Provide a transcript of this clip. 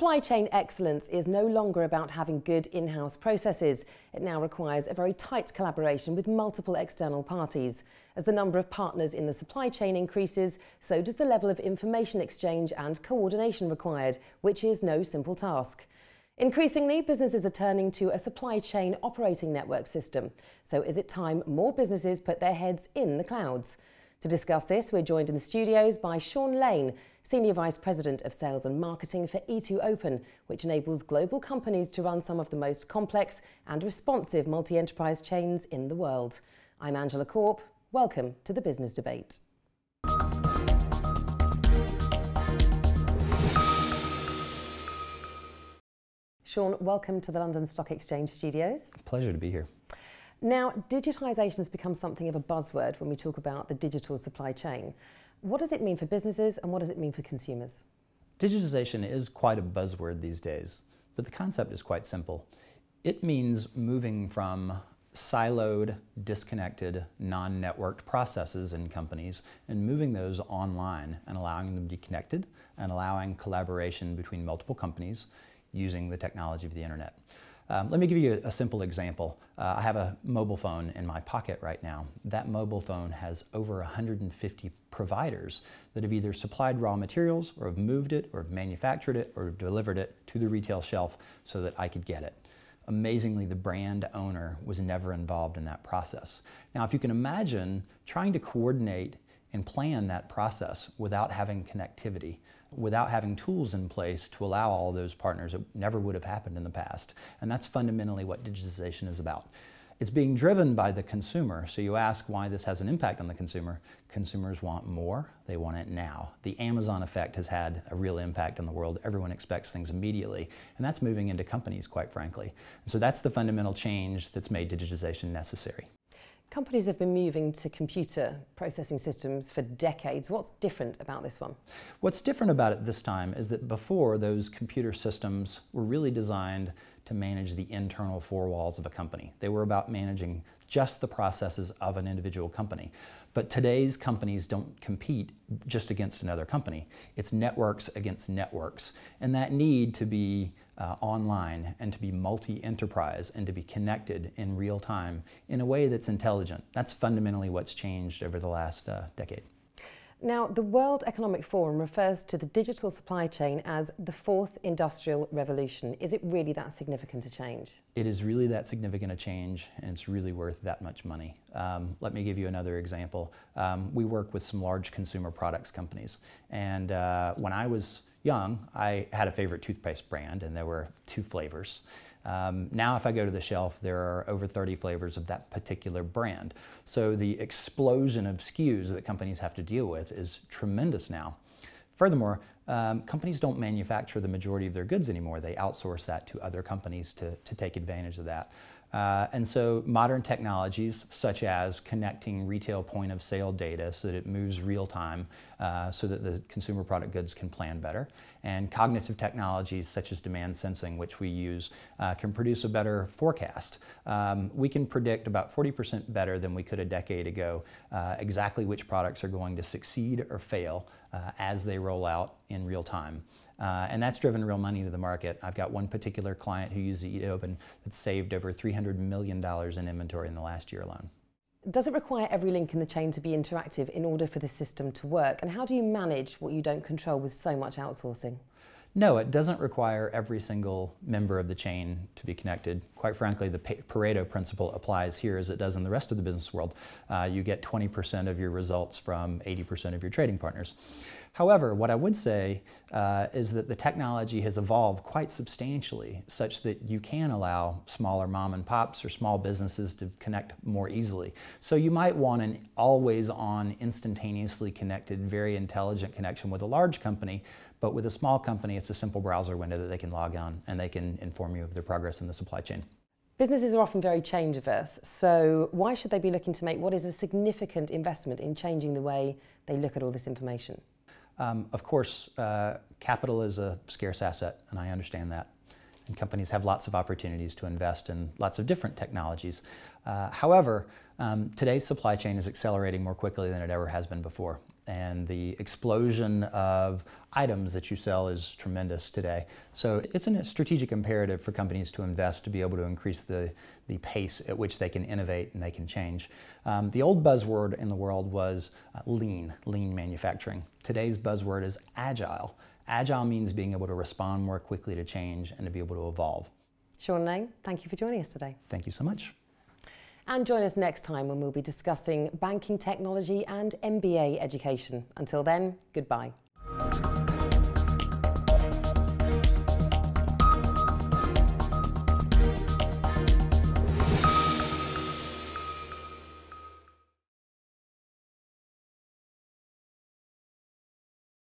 Supply chain excellence is no longer about having good in-house processes. It now requires a very tight collaboration with multiple external parties. As the number of partners in the supply chain increases, so does the level of information exchange and coordination required, which is no simple task. Increasingly, businesses are turning to a supply chain operating network system. So is it time more businesses put their heads in the clouds? To discuss this, we're joined in the studios by Shawn Lane, Senior Vice President of Sales and Marketing for E2open, which enables global companies to run some of the most complex and responsive multi-enterprise chains in the world. I'm Angela Corp. Welcome to the Business Debate. Shawn, welcome to the London Stock Exchange studios. Pleasure to be here. Now, digitisation has become something of a buzzword when we talk about the digital supply chain. What does it mean for businesses and what does it mean for consumers? Digitization is quite a buzzword these days, but the concept is quite simple. It means moving from siloed, disconnected, non-networked processes in companies and moving those online and allowing them to be connected and allowing collaboration between multiple companies using the technology of the internet. Let me give you a simple example. I have a mobile phone in my pocket right now. That mobile phone has over 150 providers that have either supplied raw materials or have moved it or have manufactured it or delivered it to the retail shelf so that I could get it. Amazingly, the brand owner was never involved in that process. Now, if you can imagine trying to coordinate and plan that process without having connectivity, without having tools in place to allow all of those partners, it never would have happened in the past. And that's fundamentally what digitization is about. It's being driven by the consumer. So you ask why this has an impact on the consumer. Consumers want more, they want it now. The Amazon effect has had a real impact on the world. Everyone expects things immediately. And that's moving into companies, quite frankly. And so that's the fundamental change that's made digitization necessary. Companies have been moving to computer processing systems for decades. What's different about this one? What's different about it this time is that before, those computer systems were really designed to manage the internal four walls of a company. They were about managing just the processes of an individual company. But today's companies don't compete just against another company. It's networks against networks. And that need to be online and to be multi-enterprise and to be connected in real time in a way that's intelligent. That's fundamentally what's changed over the last decade. Now, the World Economic Forum refers to the digital supply chain as the fourth industrial revolution. Is it really that significant a change? It is really that significant a change, and it's really worth that much money. Let me give you another example. We work with some large consumer products companies, and when I was young, I had a favorite toothpaste brand, and there were 2 flavors. Now if I go to the shelf, there are over 30 flavors of that particular brand. So the explosion of SKUs that companies have to deal with is tremendous now. Furthermore, companies don't manufacture the majority of their goods anymore. They outsource that to other companies to take advantage of that. And so modern technologies such as connecting retail point of sale data so that it moves real time so that the consumer product goods can plan better, and cognitive technologies such as demand sensing, which we use, can produce a better forecast. We can predict about 40% better than we could a decade ago exactly which products are going to succeed or fail as they roll out in real time. And that's driven real money to the market. I've got one particular client who uses E2open that's saved over $300 million in inventory in the last year alone. Does it require every link in the chain to be interactive in order for the system to work? And how do you manage what you don't control with so much outsourcing? No, it doesn't require every single member of the chain to be connected. Quite frankly, the Pareto principle applies here as it does in the rest of the business world. You get 20% of your results from 80% of your trading partners. However, what I would say is that the technology has evolved quite substantially such that you can allow smaller mom and pops or small businesses to connect more easily. So you might want an always-on, instantaneously connected, very intelligent connection with a large company, but with a small company, it's a simple browser window that they can log on and they can inform you of their progress in the supply chain. Businesses are often very change averse, so why should they be looking to make what is a significant investment in changing the way they look at all this information? Of course, capital is a scarce asset, and I understand that. And companies have lots of opportunities to invest in lots of different technologies. However, today's supply chain is accelerating more quickly than it ever has been before. and the explosion of items that you sell is tremendous today. So it's a strategic imperative for companies to invest to be able to increase the pace at which they can innovate and they can change. The old buzzword in the world was lean manufacturing. Today's buzzword is agile. Agile means being able to respond more quickly to change and to be able to evolve. Shawn Lane, thank you for joining us today. Thank you so much. And join us next time when we'll be discussing banking technology and MBA education. Until then, goodbye.